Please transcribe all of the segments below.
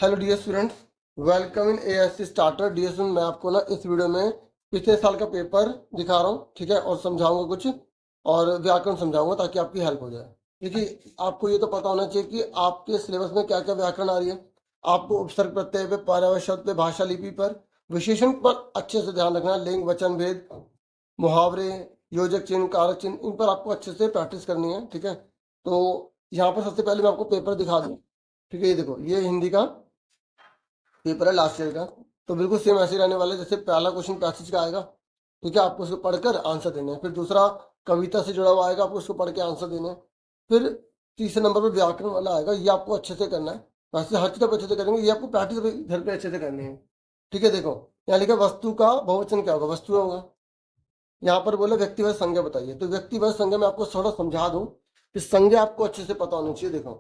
Hello dear students, welcome in ASC starter. Dear student, मैं आपको ना इस वीडियो में पिछले साल का पेपर दिखा रहा हूँ, ठीक है, और समझाऊंगा कुछ और व्याकरण समझाऊंगा ताकि आपकी हेल्प हो जाए। देखिए, आपको ये तो पता होना चाहिए कि आपके सिलेबस में क्या क्या व्याकरण आ रही है। आपको उपसर्ग प्रत्यय पे, पर्यायवाची शब्द पे, भाषा लिपि पर, विशेषण पर अच्छे से ध्यान रखना है। लिंग, वचन भेद, मुहावरे, योजक चिन्ह, कारक चिन्ह, इन पर आपको अच्छे से प्रैक्टिस करनी है, ठीक है। तो यहाँ पर सबसे पहले मैं आपको पेपर दिखा दूँ, ठीक है। ये देखो, ये हिंदी का पेपर है लास्ट ईयर का। तो बिल्कुल सेम ऐसे ही रहने वाला है जैसे पहला क्वेश्चन पैसेज का आएगा, ठीक है। आपको उसको पढ़कर आंसर देने हैं। फिर दूसरा कविता से जुड़ा हुआ आएगा, आपको उसको पढ़ के आंसर देने हैं। फिर तीसरे नंबर पर व्याकरण वाला आएगा, ये आपको अच्छे से करना है। वैसे हर चीज आप अच्छे से करेंगे, ये आपको प्रैक्टिस घर पे अच्छे से करनी है, ठीक है। देखो, यहाँ लिखा वस्तु का बहुवचन क्या होगा, वस्तु होगा। यहाँ पर बोले व्यक्तिवाचक संज्ञा बताइए, तो व्यक्तिवाचक संज्ञा में आपको थोड़ा समझा दूं कि संज्ञा आपको अच्छे से पता होनी चाहिए। देखो,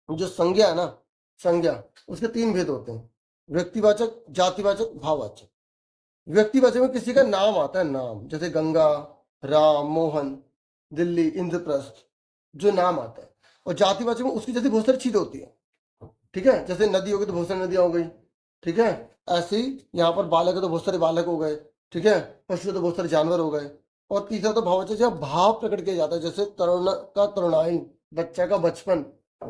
जो संज्ञा है ना, संज्ञा, उसके तीन भेद होते हैं: व्यक्तिवाचक, जातिवाचक, भाववाचक। व्यक्तिवाचक में किसी का नाम आता है, नाम, जैसे गंगा, राम, मोहन, दिल्ली, इंद्रप्रस्थ, जो नाम आता है। और जातिवाचक में उसकी जैसे बहुत सारी चीजें होती है, ठीक है। जैसे नदी होगी तो बहुत सारी नदियां हो गई, ठीक है। ऐसे ही यहाँ पर बालक है तो बहुत सारे बालक हो गए, ठीक है। पशु है तो बहुत सारे जानवर हो गए। और तीसरा तो भाववाचक, जहाँ भाव प्रकट किया जाता है, जैसे तरुण का तरुणाई, बच्चा का बचपन,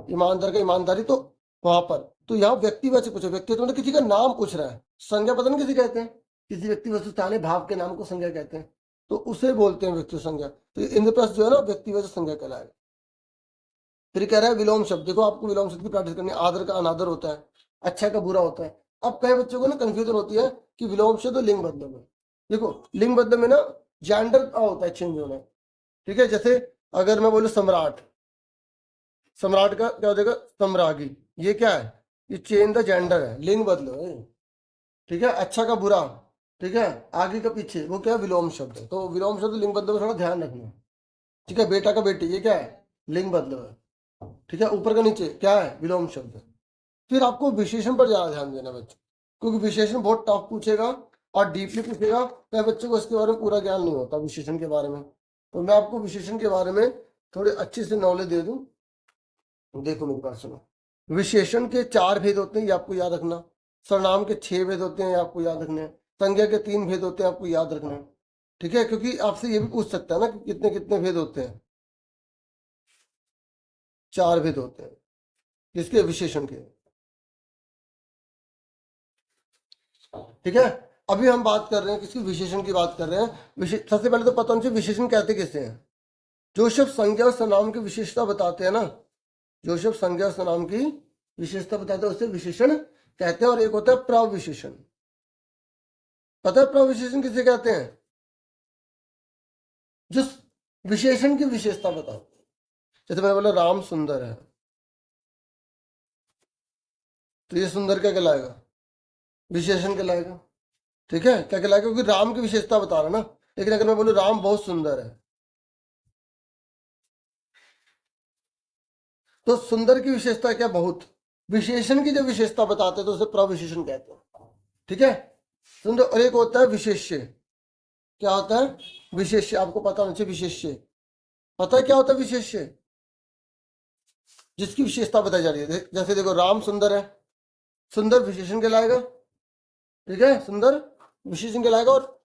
ईमानदार का ईमानदारी, तो वहां पर। तो यहाँ व्यक्तिवाचक पूछो, व्यक्तित्व मतलब किसी का नाम पूछ रहा है। संज्ञा पता नहीं किसी कहते हैं, किसी व्यक्ति वस्तु स्थान भाव के नाम को संज्ञा कहते हैं, तो उसे बोलते हैं व्यक्ति संज्ञा। तो इंद्रप्रस्थ जो है ना, व्यक्तिवाचक संज्ञा कहलाएगा। फिर कह रहा है विलोम शब्द। देखो, आपको विलोम शब्द की प्रैक्टिस करनी है। आदर का अनादर होता है, अच्छा का बुरा होता है। अब कई बच्चों को ना कंफ्यूजन होती है कि विलोम शब्द और लिंग बदल में। देखो, लिंग बदल में ना जेंडर का होता है चेंज होना, ठीक है। जैसे अगर मैं बोलूं सम्राट, सम्राट का क्या हो जाएगा, सम्रागी। ये क्या है, ये चेंज द जेंडर है, लिंग बदलो है, ठीक है। अच्छा का बुरा, ठीक है, आगे का पीछे, वो क्या है, विलोम शब्द है। तो विलोम शब्द लिंग बदलो में थोड़ा ध्यान रखना, ठीक है। बेटा का बेटी, ये क्या है, लिंग बदलो है, ठीक है। ऊपर का नीचे क्या है, विलोम शब्द है। फिर आपको विशेषण पर ज्यादा ध्यान देना बच्चों, क्योंकि विशेषण बहुत टफ पूछेगा और डीपली पूछेगा। कई बच्चों को इसके बारे में पूरा ज्ञान नहीं होता विशेषण के बारे में। तो मैं आपको विशेषण के बारे में थोड़ी अच्छी से नॉलेज दे दूं। देखो मेरी बात सुनो, विशेषण के 4 भेद होते हैं, ये आपको याद रखना। सर्वनाम के 6 भेद होते हैं, ये आपको याद रखने हैं। संज्ञा के 3 भेद होते हैं, आपको याद रखना है, ठीक है। क्योंकि आपसे ये भी पूछ सकता है ना कि कितने कितने भेद होते हैं। 4 भेद होते हैं किसके, विशेषण के, ठीक है। अभी हम बात कर रहे हैं किसकी, विशेषण की बात कर रहे हैं। सबसे पहले तो पता होना चाहिए विशेषण कहते किसे हैं। जो शब्द संज्ञा और सर्वनाम की विशेषता बताते हैं ना, जो शब्द संज्ञा और सर्वनाम की विशेषता बताते हैं उसे विशेषण कहते हैं। और एक होता है प्रविशेषण। पता है प्रविशेषण किसे कहते हैं, जो विशेषण की विशेषता बताते हैं। जैसे मैंने बोला राम सुंदर है, तो ये सुंदर क्या कहलाएगा, विशेषण कहलाएगा, ठीक है। क्या कहलाएगा, क्योंकि राम की विशेषता बता रहा है ना। लेकिन अगर मैं बोलूं राम बहुत सुंदर है, तो सुंदर की विशेषता क्या, बहुत। विशेषण की जब विशेषता बताते हैं तो उसे प्रविशेषण कहते हैं, ठीक है। सुंदर। और एक होता है विशेष्य। क्या होता है, विशेष्य। आपको पता होना चाहिए विशेष्य। पता है क्या होता है विशेष्य, जिसकी विशेषता बताई जा रही है। जैसे देखो, राम सुंदर है, सुंदर विशेषण कहलाएगा, ठीक है। सुंदर विशेषण कहलाएगा। और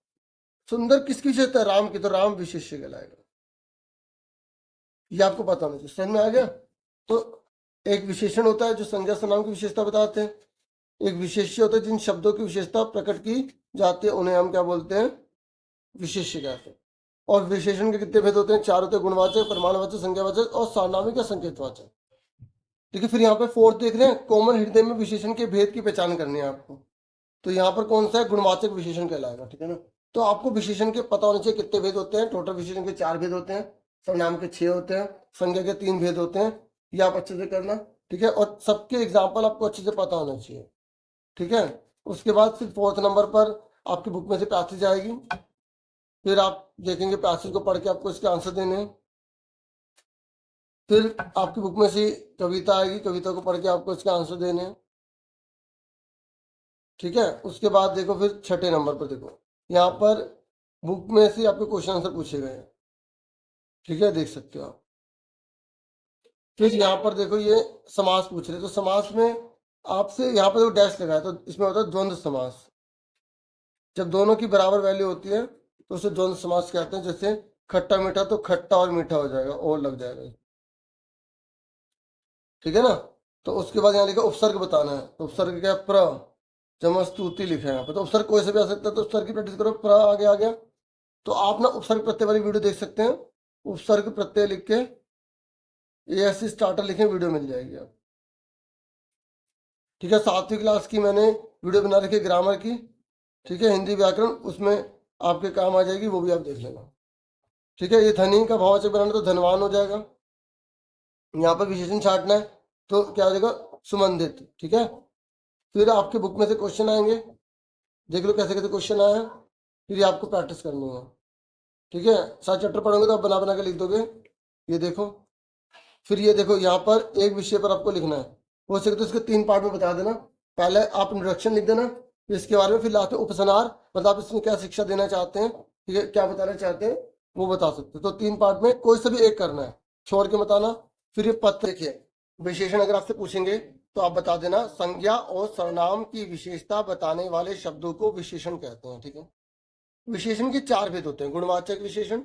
सुंदर किसकी विशेषता है, राम की, तो राम विशेष्य कहलाएगा। ये आपको पता होना चाहिए। समझ में आ गया। तो एक विशेषण होता है जो संज्ञा सर्वनाम की विशेषता बताते हैं। एक विशेष्य होता है जिन शब्दों की विशेषता प्रकट की जाती है, उन्हें हम क्या बोलते हैं, विशेष्य कहते हैं। और विशेषण के कितने भेद होते हैं, 4 होते हैं: गुणवाचक, परिमाणवाचक, संज्ञावाचक और सार्वनामिक या संकेतवाचक। ठीक है। फिर यहाँ पे 4 देख रहे हैं, कोमल हृदय में विशेषण के भेद की पहचान करनी है आपको। तो यहाँ पर कौन सा है, गुणवाचक विशेषण कहलाएगा, ठीक है ना। तो आपको विशेषण के पता होने चाहिए कितने भेद होते हैं। टोटल विशेषण के 4 भेद होते हैं, सर्वनाम के 6 होते हैं, संज्ञा के 3 भेद होते हैं। ये आप अच्छे से करना, ठीक है। और सबके एग्जाम्पल आपको अच्छे से पता होना चाहिए, ठीक है। उसके बाद फिर 4th नंबर पर आपकी बुक में से पैसेज आएगी। फिर आप देखेंगे पैसेज को पढ़ के आपको इसके आंसर देने हैं। फिर आपकी बुक में से कविता आएगी, कविता को पढ़ के आपको इसके आंसर देने हैं, ठीक है। उसके बाद देखो, फिर 6ठे नंबर पर देखो, यहाँ पर बुक में से आपके क्वेश्चन आंसर पूछे गए हैं, ठीक है, देख सकते हो आप। फिर यहाँ पर देखो, ये समास पूछ रहे, तो समास में आपसे यहाँ पर जो डैश लगा है तो इसमें होता है द्वंद्व समास। जब दोनों की बराबर वैल्यू होती है तो उसे द्वंद्व समास कहते हैं। जैसे खट्टा मीठा, तो खट्टा और मीठा हो जाएगा, और लग जाएगा, ठीक है ना। तो उसके बाद यहाँ लिखा उपसर्ग बताना है, तो उपसर्ग क्या है, प्र, जमा स्तुति लिखा है यहाँ पे। तो उपसर्ग कोई से भी आ सकता है, तो उपसर्ग की प्रैक्टिस करो, प्र आगे आ गया। तो आप ना उपसर्ग प्रत्यय वाली वीडियो देख सकते हैं, उपसर्ग प्रत्यय लिख के ASC स्टार्टर लिखें, वीडियो मिल जाएगी आप, ठीक है। 7वीं क्लास की मैंने वीडियो बना रखी है ग्रामर की, ठीक है, हिंदी व्याकरण, उसमें आपके काम आ जाएगी, वो भी आप देख लेना, ठीक है। ये धनी का भाववाचक बनाना तो धनवान हो जाएगा। यहाँ पर विशेषण छाटना है तो क्या हो जाएगा, सुमंदित, ठीक है। फिर आपके बुक में से क्वेश्चन आएंगे, देख लो कैसे कैसे क्वेश्चन आए हैं, फिर ये आपको प्रैक्टिस करनी है, ठीक है। 7 चैप्टर पढ़ोगे तो आप बना बना के लिख दोगे, ये देखो। फिर ये देखो, यहाँ पर एक विषय पर आपको लिखना है, हो सके तो इसके 3 पार्ट में बता देना। पहले आप इंट्रोडक्शन लिख देना, फिर इसके बारे में, फिर लास्ट में उपसंहार, मतलब आप इसमें क्या शिक्षा देना चाहते हैं, ठीक है, क्या बताना चाहते हैं वो बता सकते हो। तो 3 पार्ट में कोई सा भी एक करना है, छोड़ के बताना। फिर ये पत्र देखिए, विशेषण अगर आपसे पूछेंगे तो आप बता देना, संज्ञा और सर्वनाम की विशेषता बताने वाले शब्दों को विशेषण कहते हैं, ठीक है। विशेषण के 4 भेद होते हैं, गुणवाचक विशेषण,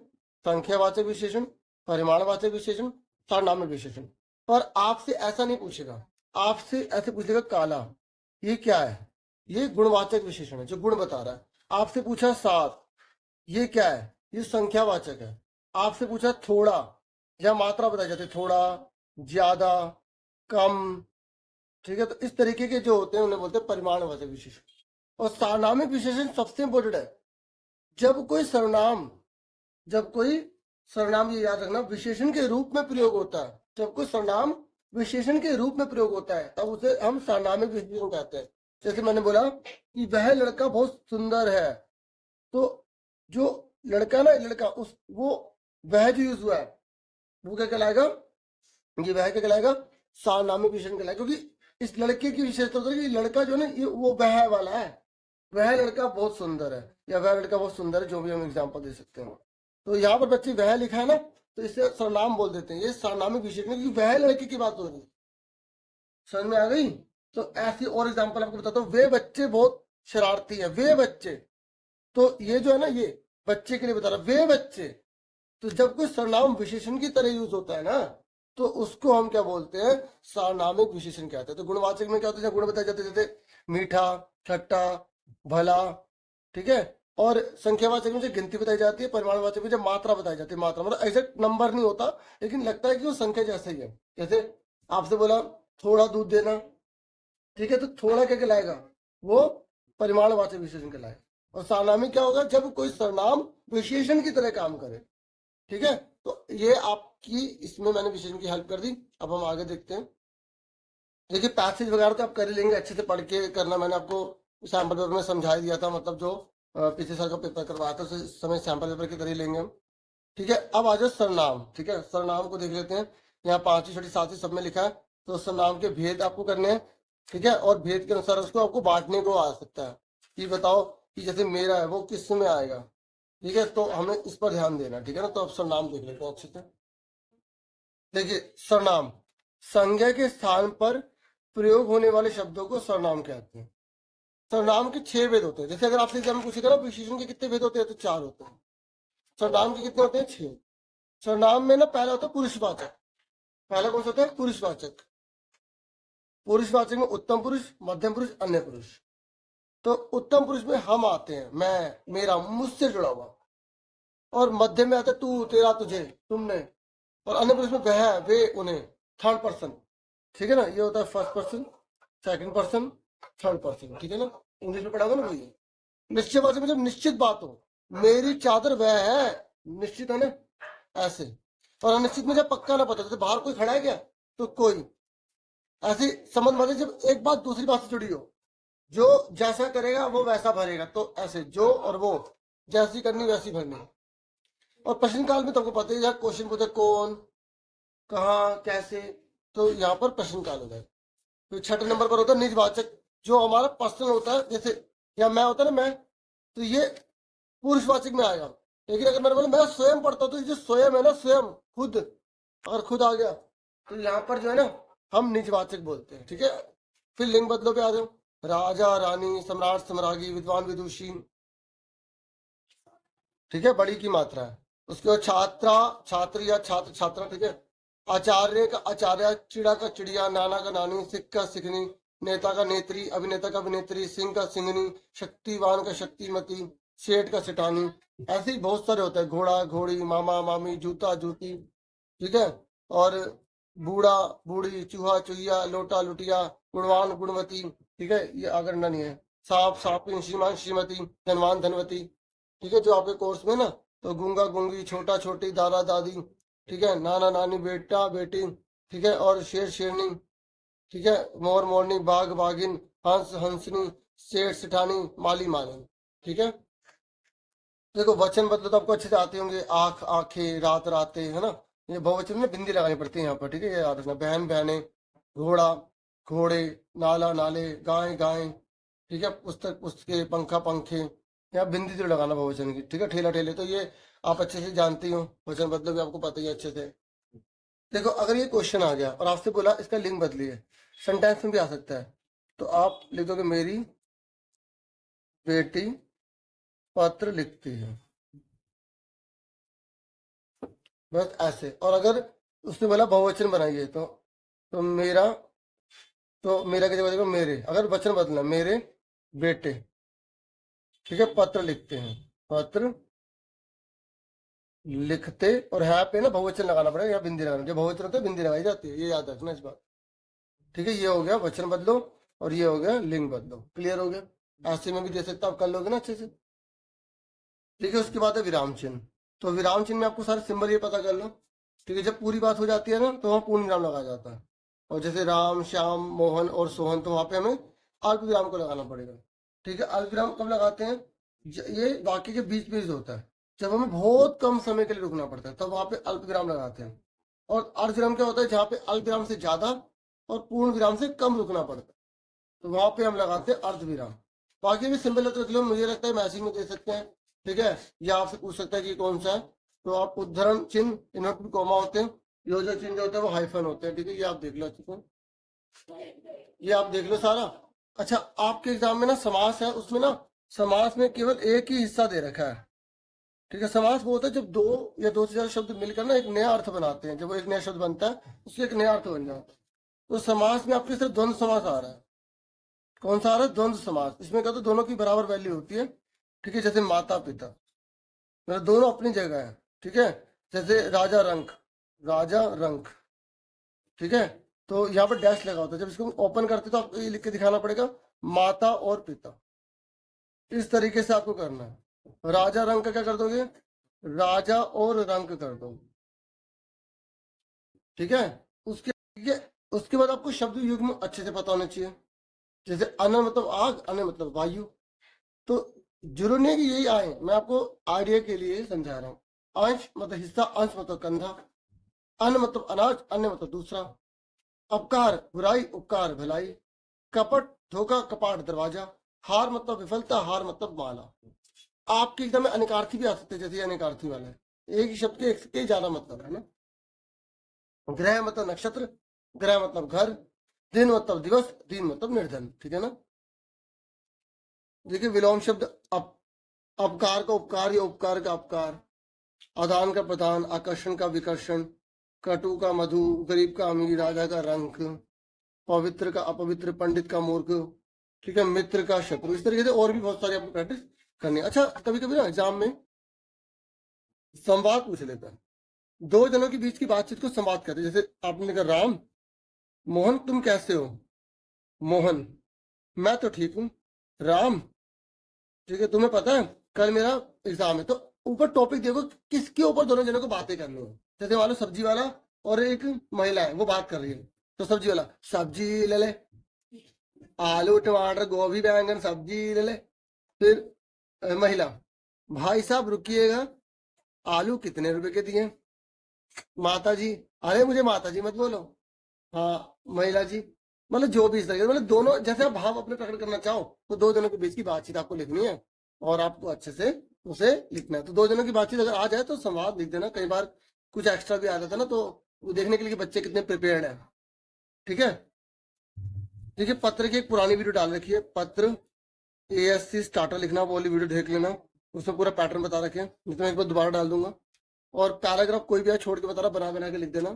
संख्यावाचक विशेषण, परिमाणवाचक विशेषण, सारनाम्य विशेषण। पर आपसे ऐसा नहीं पूछेगा, आपसे ऐसे पूछेगा, काला ये क्या है, ये गुणवाचक विशेषण है जो गुण बता रहा है। आपसे पूछा 7, ये क्या है, ये संख्यावाचक है। आपसे पूछा थोड़ा, या मात्रा बताई जाती है, थोड़ा, ज्यादा, कम, ठीक है। तो इस तरीके के जो होते हैं उन्हें बोलते हैं परिमाणवाचक विशेषण। और सारनामिक विशेषण सबसे इंपॉर्टेंट है। जब कोई सर्वनाम, जब कोई सर्वनाम, ये याद रखना, विशेषण के रूप में प्रयोग होता है, जब कोई सर्वनाम विशेषण के रूप में प्रयोग होता है तब उसे हम सारनामिक विशेषण कहते हैं। जैसे मैंने बोला कि वह लड़का बहुत सुंदर है, तो जो लड़का ना, लड़का, उस वो वह जो यूज हुआ है वो क्या कहलाएगा, ये वह क्या कहलाएगा, सारनामिक विशेषण कहलाएगा। क्योंकि इस लड़के की विशेषता होती है कि लड़का जो है ना, ये वो वह वाला है, वह लड़का बहुत सुंदर है, या वह लड़का बहुत सुंदर है, जो भी हम एग्जांपल दे सकते हैं। तो यहाँ पर बच्चे वह लिखा है ना, तो इसे सर्वनाम बोल देते हैं, ये सारनामिक विशेषण, क्योंकि वह लड़के की बात हो रही है। समझ में आ गई। तो ऐसी और एग्जांपल आपको बताता हूँ, वे बच्चे बहुत शरारती हैं, वे बच्चे, तो ये जो है ना, ये बच्चे के लिए बता रहा, वे बच्चे। तो जब कोई सर्वनाम विशेषण की तरह यूज होता है ना, तो उसको हम क्या बोलते हैं, सारनामिक विशेषण कहते हैं। तो गुणवाचक में क्या होता है, गुण बताए जाते हैं, जैसे मीठा, खट्टा, भला, ठीक है। और संख्यावाचक में जो गिनती बताई जाती है, परिमाणवाचक में जो मात्रा बताई जाती है, मात्रा मतलब एग्जैक्ट नंबर नहीं होता, लेकिन लगता है कि वो संख्या जैसे ही है। जैसे आपसे बोला थोड़ा दूध देना, ठीक है, तो थोड़ा क्या कहलाएगा, वो परिमाणवाचक विशेषण कहलाएगा। और सारनामिक क्या होगा, जब कोई सर्वनाम विशेषण की तरह काम करे, ठीक है। तो ये आपकी इसमें मैंने विशेषण की हेल्प कर दी। अब हम आगे देखते हैं। देखिए पैसेज वगैरह तो आप कर ही लेंगे, अच्छे से पढ़ के करना, मैंने आपको सैम्पल पेपर में समझा ही दिया था, मतलब जो पिछले साल का पेपर करवाया था उस समय सैम्पल पेपर की तरह ही लेंगे हम, ठीक है। अब आ जाओ सर्वनाम, ठीक है, सर्वनाम को देख लेते हैं। यहाँ 5वीं 6वीं 7वीं सब में लिखा है। तो सर्वनाम के भेद आपको करने हैं, ठीक है, और भेद के अनुसार उसको आपको बांटने को आ सकता है। कि बताओ कि जैसे मेरा है वो किस में आएगा, ठीक है, तो हमें इस पर ध्यान देना, ठीक है ना। तो अब सर्वनाम देख लेते हैं अच्छे से। देखिए सर्वनाम, संज्ञा के स्थान पर प्रयोग होने वाले शब्दों को सर्वनाम कहते हैं। सर्वनाम के 6 भेद होते हैं। जैसे अगर आपसे एग्जाम में पूछेगा ना विशेषण के कितने भेद होते हैं, तो 4 होते हैं। सर्वनाम के कितने होते हैं, 6। सर्वनाम में ना पहला होता है पुरुषवाचक। पहला कौन सा होता है, पुरुषवाचक। पुरुषवाचक में उत्तम पुरुष, मध्यम पुरुष, अन्य पुरुष। तो उत्तम पुरुष में हम आते हैं, मैं, मेरा, मुझसे जुड़ा हुआ। और मध्यम में आता है तू, तेरा, तुझे, तुमने। और अन्य पुरुष में वह, वे, उन्हें, थर्ड पर्सन, ठीक है ना। ये होता है first person, second person, third person, ठीक है ना। इंग्लिश में पढ़ा होगा ना वही। निश्चयवाचक में जब निश्चित बात हो, मेरी चादर वह है, निश्चित है ना, ऐसे। और अनिश्चित में जब पक्का ना पता, जैसे बाहर कोई खड़ा है क्या, तो कोई, ऐसे संबंध वाले जब एक बात दूसरी बात से जुड़ी हो, जो जैसा करेगा वो वैसा भरेगा, तो ऐसे जो और वो, जैसी करनी वैसी भरनी। और प्रश्न काल में तुमको पता है, क्वेश्चन पूछे कौन, कहाँ, कैसे, तो यहाँ पर प्रश्न काल होता है। तो 6 नंबर पर होता है निजवाचक, जो हमारा पर्सनल होता है, जैसे या मैं होता है ना, मैं, तो ये पुरुषवाचक में आएगा। लेकिन अगर मैंने बोला मैं स्वयं पढ़ता हूँ, तो ये जो स्वयं है ना, स्वयं, खुद, अगर खुद आ गया तो यहाँ पर जो है ना हम निजवाचक बोलते हैं, ठीक है। फिर लिंग बदलो पे आ जाओ, राजा रानी, सम्राट सम्राज्ञी, विद्वान विदुषी, ठीक है, बड़ी की मात्रा है। उसके बाद छात्रा छात्र या छात्र छात्रा, ठीक है। आचार्य का आचार्य, चिड़ा का चिड़िया, नाना का नानी, सिख का सिखनी, नेता का नेत्री, अभिनेता का अभिनेत्री, सिंह का सिंगनी, शक्तिवान का शक्तिमती, सेठ का सेठानी। ऐसे ही बहुत सारे होते हैं, घोड़ा घोड़ी, मामा मामी, जूता जूती, ठीक है। और बूढ़ा बूढ़ी, चूहा चूहिया, लोटा लुटिया, गुणवान गुणवती, ठीक है, ये अगर नहीं है। सांप सांपिन, श्रीमान श्रीमती, धनवान धनवती, ठीक है। जो आपके कोर्स में ना, तो गूंगा गूंगी, छोटा छोटी, दादा दादी, ठीक है, नाना नानी, बेटा बेटी, ठीक है, और शेर शेरनी, ठीक है, मोर मोरनी, बाघ बाघिन, हंस हंसनी, सेठ सेठानी, माली मालिन, ठीक है। देखो वचन बदलो तो आपको अच्छे से आते होंगे, आंख आंखें, रात रातें, है ना। ये बहुवचन में बिंदी लगानी पड़ती है यहाँ पर, ठीक है, ये याद रखना। बहन बहने, घोड़ा घोड़े, नाला नाले, गाय गाय, ठीक है, पुस्तक पुस्तकें, पंखा पंखे। यहाँ बिंदी तो लगाना बहुवचन की, ठीक है। ठेला ठेले, तो ये आप अच्छे से जानती हो, वचन बदलो भी आपको पता ही है अच्छे से। देखो अगर ये क्वेश्चन आ गया और आपसे बोला इसका लिंग बदलिए, सेंटेंस में भी आ सकता है, तो आप लिख दोगे मेरी बेटी पत्र लिखती है, बस ऐसे। और अगर उसने बोला बहुवचन बनाइए, तो मेरा की जगह देखो मेरे, अगर वचन बदलना, मेरे बेटे, ठीक है, पत्र लिखते हैं, पत्र लिखते। और यहाँ पे ना बहुवचन लगाना पड़ेगा, यहाँ बिंदी लगाना, जब बहुवचन होता है बिंदी लगाई जाती है, ये याद रखना इस बात, ठीक है। ये हो गया वचन बदलो और ये हो गया लिंग बदलो, क्लियर हो गया। ऐसे में भी दे सकता, आप कर लोगे ना अच्छे से, ठीक है। उसके बाद है विराम चिन्ह। तो विराम चिन्ह में आपको सारे सिंबल ये पता कर लो, ठीक है। जब पूरी बात हो जाती है ना, तो वहाँ पूर्ण विराम लगाया जाता है। और जैसे राम श्याम मोहन और सोहन, तो वहाँ पे हमें अल्प विराम को लगाना पड़ेगा, ठीक है। अल्प विराम कब लगाते हैं, ये वाक्य के बीच बीच होता है, जब हमें बहुत कम समय के लिए रुकना पड़ता है, तब वहां पे अल्प विराम लगाते हैं। और अर्ध विराम क्या होता है, जहाँ पे अल्प विराम से ज्यादा और पूर्ण विराम से कम रुकना पड़ता है, तो वहां पे हम लगाते हैं अर्ध विराम। बाकी भी सिंपल है, तो मुझे लगता है मैसेज में दे सकते हैं, ठीक है। या आपसे पूछ सकता है कि कौन सा है, तो आप उद्धरण चिन्ह, इन्वर्टेड कॉमा होते हैं, योजक चिन्ह जो होता है वो हाइफन होते हैं, ठीक है। ये आप देख लो अच्छे से, ये आप देख लो सारा। अच्छा, आपके एग्जाम में ना समास है, उसमें ना समास में केवल एक ही हिस्सा दे रखा है, ठीक है। समास वो होता है जब दो या दो से ज्यादा शब्द मिलकर ना एक नया अर्थ बनाते हैं, जब वो एक नया शब्द बनता है उससे एक नया अर्थ बन जाता है। तो समास में आपके सिर्फ द्वंद्व समास आ रहा है। कौन सा आ रहा है, द्वंद्व समास। इसमें क्या, तो दोनों की बराबर वैल्यू होती है, ठीक है। जैसे माता पिता, मतलब दोनों अपनी जगह है, ठीक है। जैसे राजा रंक, राजा रंक, ठीक है। तो यहाँ पर डैश लगा होता है, जब इसको ओपन करते तो आपको ये लिख के दिखाना पड़ेगा, माता और पिता। इस तरीके से आपको करना है। राजा रंक का क्या कर दोगे, राजा और रंक कर दो, ठीक है। उसके बाद आपको शब्द युग्म अच्छे से पता होना चाहिए। जैसे अन मतलब आग, अन मतलब वायु। तो जरूरी नहीं कि यही आए, मैं आपको आइडिया के लिए समझा रहा हूँ। अंश मतलब हिस्सा, अंश मतलब कंधा, अन्न मतलब अनाज, अन्य मतलब दूसरा, अपकार बुराई, उपकार भलाई, कपट धोखा, कपाट दरवाजा, हार मतलब विफलता, हार मतलब माला। आपके एकदम अनेकार्थी भी आ सकते हैं, जैसे अनेकार्थी वाला है, एक ही शब्द के एक से ज्यादा मतलब है ना। ग्रह मतलब नक्षत्र, ग्रह मतलब घर, दिन मतलब दिवस, दिन मतलब निर्धन, ठीक है ना। देखिए विलोम शब्द अपकार का उपकार या उपकार का अपकार, आदान का प्रदान, आकर्षण का विकर्षण, कटु का मधु, गरीब का अमीर, राजा का रंक, पवित्र का अपवित्र, पंडित का मूर्ख, ठीक है, मित्र का शत्रु। इस तरीके से और भी बहुत सारी आपको प्रैक्टिस करनी है। अच्छा, कभी कभी ना एग्जाम में संवाद पूछ लेता है, दो जनों के बीच की बातचीत को संवाद कहते हैं। जैसे आपने कहा, राम मोहन तुम कैसे हो, मोहन मैं तो ठीक हूँ, राम ठीक है तुम्हें पता है कल मेरा एग्जाम है। तो ऊपर टॉपिक देखो किसके ऊपर दोनों जनों को बातें करनी है। जैसे मान लो सब्जी वाला और एक महिला है, वो बात कर रही है, तो सब्जी वाला, सब्जी ले ले, आलू टमाटर गोभी बैंगन सब्जी ले ले। फिर महिला, भाई साहब रुकिएगा, आलू कितने रुपए के दिए। माता जी, अरे मुझे माता जी मत बोलो। हाँ महिला जी, मतलब जो भी इस तरह, मतलब दोनों जैसे आप भाव अपने प्रकट करना चाहो, तो दो जनों के बीच की बातचीत आपको लिखनी है और आपको अच्छे से उसे लिखना है। तो दो जनों की बातचीत अगर आ जाए तो संवाद लिख देना। कई बार कुछ एक्स्ट्रा भी आ जाता है ना, तो वो देखने के लिए कि बच्चे कितने प्रिपेयर्ड है, ठीक है। देखिए पत्र की एक पुरानी वीडियो डाल रखी है, पत्र ASC स्टार्टर लिखना, वो वाली वीडियो देख लेना, उसमें पूरा पैटर्न बता रखे हैं, नहीं तो मैं एक बार दोबारा डाल दूंगा। और पैराग्राफ कोई भी है छोड़ के बता रहा, बना बना के लिख देना।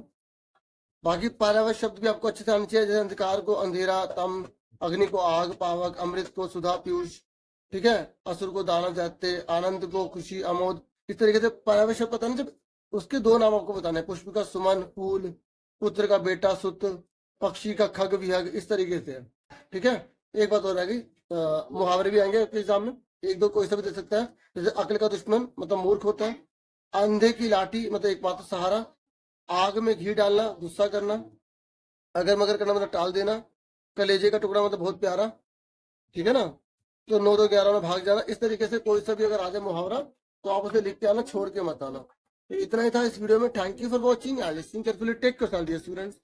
बाकी पारावार शब्द भी आपको अच्छे से आने चाहिए, जैसे अंधकार को अंधेरा, तम, अग्नि को आग, पावक, अमृत को सुधा पीयूष, ठीक है, असुर को दानव दैत्य, आनंद को खुशी अमोद। इस तरीके से पारावार शब्द पता नहीं, जब उसके दो नाम आपको बताने हैं, पुष्प का सुमन फूल, पुत्र का बेटा सुत, पक्षी का खग विहग, इस तरीके से। ठीक है, एक बात और रहेगी, मुहावरे भी आएंगे आपके एग्जाम में, एक दो कोई सा भी दे सकता है। जैसे अकल का दुश्मन मतलब मूर्ख होता है, अंधे की लाठी मतलब एकमात्र सहारा, आग में घी डालना गुस्सा करना, अगर मगर करना मतलब टाल देना, कलेजे का टुकड़ा मतलब बहुत प्यारा, ठीक है ना, तो 9 2 11 में भाग जाना। इस तरीके से कोई सा भी अगर आ जाए मुहावरा तो आप उसे लिख के आना, छोड़ के मत आना। तो इतना ही था इस वीडियो में। Thank you for watching, I listening carefully, take care students.